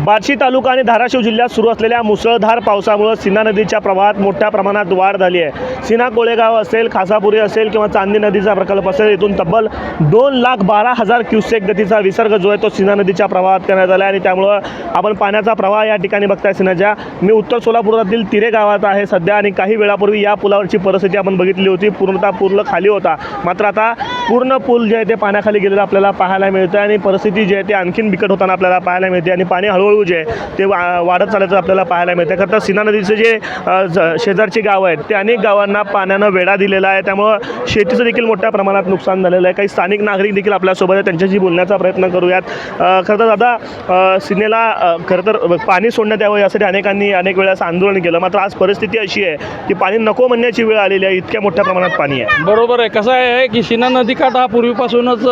बार्शी तालुका आणि धाराशिव जिल्ह्यात सुरू असलेल्या मुसळधार पावसामुळे सीना नदीच्या प्रवाहात मोठ्या प्रमाणात वाढ झाली आहे। सीना कोळेगाव असेल, खासापुरी असेल किंवा चांदणी नदीचा प्रकल्प असेल, इथून तब्बल 2,12,000 क्युसेक गतीचा विसर्ग जो आहे तो सीना नदीच्या प्रवाहात करण्यात आला आहे आणि त्यामुळे आपण पाण्याचा प्रवाह या ठिकाणी बघताय सीनाच्या। मी उत्तर सोलापुरातील तिरे गावात आहे सध्या आणि काही वेळापूर्वी या पुलावरची परिस्थिती आपण बघितली होती, पूर्णतः पूल खाली होता। मात्र आता पूर्ण पूल जे आहे ते पाण्याखाली गेलेलं आपल्याला पाहायला मिळतं आणि परिस्थिती जी आहे ते आणखीन बिकट होताना आपल्याला पाहायला मिळते आणि पाणी हळूहळू जे आहे ते वाढत चालल्याचं आपल्याला पाहायला मिळतं। खरं तर सीना नदीचे जे शेजारची गावं आहेत ते अनेक गावांना पाण्यानं वेढा दिलेला आहे, त्यामुळं शेतीचं देखील मोठ्या प्रमाणात नुकसान झालेलं आहे। काही स्थानिक नागरिक देखील आपल्यासोबत आहेत, त्यांच्याशी बोलण्याचा प्रयत्न करूयात। खरं तर दादा, सीनेला खरं तर पाणी सोडण्यात यावं यासाठी अनेकांनी अनेक वेळेस आंदोलन केलं, मात्र आज परिस्थिती अशी आहे की पाणी नको म्हणण्याची वेळ आलेली आहे, इतक्या मोठ्या प्रमाणात पाणी आहे। बरोबर आहे। कसं आहे की सीना नदीकाठ हा पूर्वीपासूनच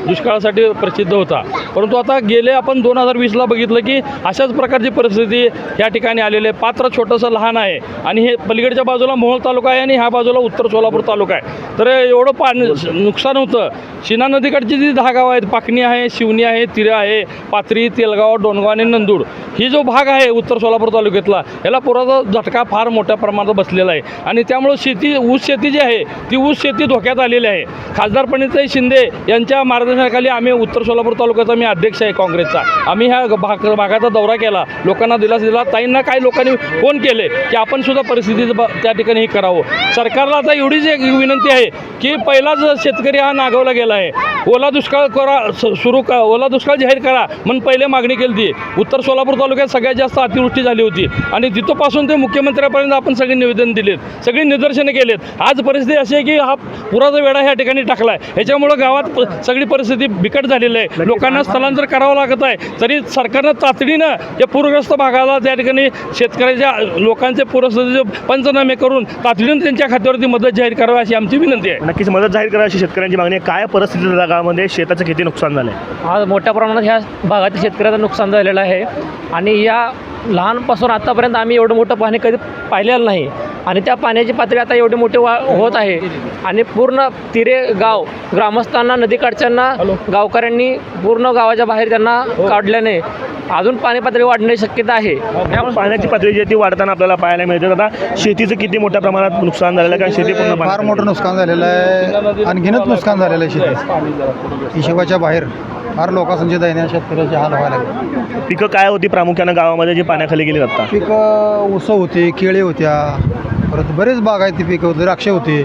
दुष्काळासाठी प्रसिद्ध होता, परंतु आता गेले आपण 2020ला बघितलं की अशाच प्रकारची परिस्थिती या ठिकाणी आलेली आहे। पात्र छोटंसं लहान आहे आणि हे पलीकडच्या बाजूला मोहोळ तालुका आहे आणि ह्या बाजूला उत्तर सोलापूर तालुका आहे, तर एवढं पाणी नुकसान होतं। सीना नदीकडची जी 10 गावं आहेत, पाकणी आहे, शिवणी आहे, तिरे आहे, पाथरी, तेलगाव, डोणगाव आणि नंदूर, ही जो भाग आहे उत्तर सोलापूर तालुक्यातला, याला पुराचा झटका फार मोठ्या प्रमाणात बसलेला आहे आणि त्यामुळं शेती, ऊस शेती जी आहे ती ऊस शेती धोक्यात आलेली आहे। खासदार पंडितराव शिंदे यांच्या मार्गदर्शनाखाली आम्ही उत्तर सोलापूर तालुक्याचा मी अध्यक्ष आहे काँग्रेसचा, आम्ही ह्या भागाचा दौरा केला, लोकांना दिलासा दिला। ताईंना काही लोकांनी फोन केले की आपण सुद्धा परिस्थितीचं त्या ठिकाणी हे करावं। सरकारला आता एवढीच एक विनंती आहे की पहिलाच शेतकरी हा नागावला गेला आहे, ओला दुष्काळ करा, ओला दुष्काळ जाहीर करा म्हणून पहिले मागणी केली ती। उत्तर सोलापूर तालुक्यात सगळ्यात जास्त अतिवृष्टी झाली होती आणि तिथपासून ते मुख्यमंत्र्यापर्यंत आपण सगळे निवेदन दिलेत, सगळी निदर्शनं केलेत। आज परिस्थिती अशी आहे की हा पुराचा वेढा ह्या ठिकाणी टाकला आहे, ह्याच्यामुळं गावात सगळी परिस्थिती बिकट झालेली आहे, लोकांना स्थलांतर करावं लागत आहे। तरी सरकारनं तातडीनं या पूरग्रस्त भागाला त्या ठिकाणी शेतकऱ्याच्या लोकांचे पूरस्थितीचे पंचनामे करून तातडीनं त्यांच्या खात्यावरती मदत जाहीर करावी अशी आमची विनंती आहे। नक्कीच मदत जाहीर करा अशी शेतकऱ्यांची मागणी आहे। काय परिस्थिती गावामध्ये शेताचं किती नुकसान झालं आहे? आज मोठ्या प्रमाणात ह्या भागातील शेतकऱ्याचं नुकसान झालेलं आहे आणि या लहानपासून आत्तापर्यंत आम्ही एवढं मोठं पाणी कधी पाहिलेलं नाही आणि त्या पाण्याची पातळी आता एवढी मोठी होत आहे आणि पूर्ण तिरे गाव ग्रामस्थांना, नदीकाठच्यांना, गावकऱ्यांनी पूर्ण गावाच्या बाहेर त्यांना काढल्याने अजून पाणी पातळी वाढण्याची शक्यता आहे। त्यामुळे पाण्याची पातळी जी ती वाढताना आपल्याला पाहायला मिळते। आता शेतीचं किती मोठ्या प्रमाणात नुकसान झालेलं आहे, कारण शेती पूर्ण फार मोठं नुकसान झालेलं आहे, आणखीनच नुकसान झालेलं आहे शेती हिशोबाच्या बाहेर। फार लोकांचे दैन्य शेतकऱ्याचे हाल व्हायला लागले। पिकं काय होती प्रामुख्यानं गावामध्ये जी पाण्याखाली गेली जातात? पिकं ऊस होते, केळी होत्या, परत बरेच बागायती पिकं होते, द्राक्ष होते।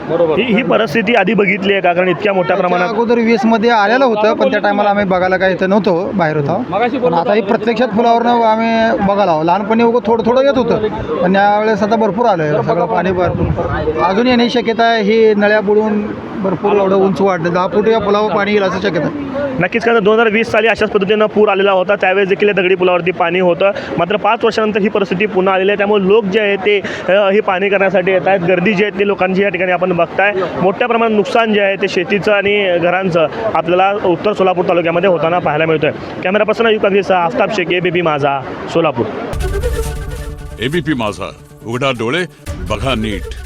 बरोबर। ही परिस्थिती आधी बघितली आहे का? कारण इतक्या मोठ्या प्रमाणात अगोदर 20मध्ये आलेलं होतं, पण त्या टायमाला आम्ही बघायला काही इथं नव्हतो, बाहेर होतो। पण आता ही प्रत्यक्षात फुलावरनं आम्ही बघायला आहोत। लहानपणी थोडं थोडं येत होतं, पण यावेळेस आता भरपूर आलं आहे, सगळं पाणी भरपूर अजून येण्याची शक्यता आहे। ही नळ्या बुडून भरपूर एवढं उंच वाढलं, 10 फूट या पुलावर पाणी येईल असं शक्यता आहे। नक्कीच, कारण 2020 साली अशाच पद्धतीनं पूर आलेला होता, त्यावेळेस देखील दगडी पुलावरती पाणी होतं। मात्र 5 वर्षानंतर ही परिस्थिती पुन्हा आलेली आहे, त्यामुळे लोक जे आहे ते ही पाणी करण्यासाठी येत आहेत। गर्दी जी आहे ती लोकांची या ठिकाणी आपण बघताय। मोठ्या प्रमाणात नुकसान जे आहे ते शेतीचं आणि घरांचं आपल्याला उत्तर सोलापूर तालुक्यामध्ये होताना पाहायला मिळतोय। कॅमेरा पर्सन अयूब कागदीसह आफताब शेख, एबीपी माझा, सोलापूर। एबीपी माझा, उघडा डोळे बघा नीट।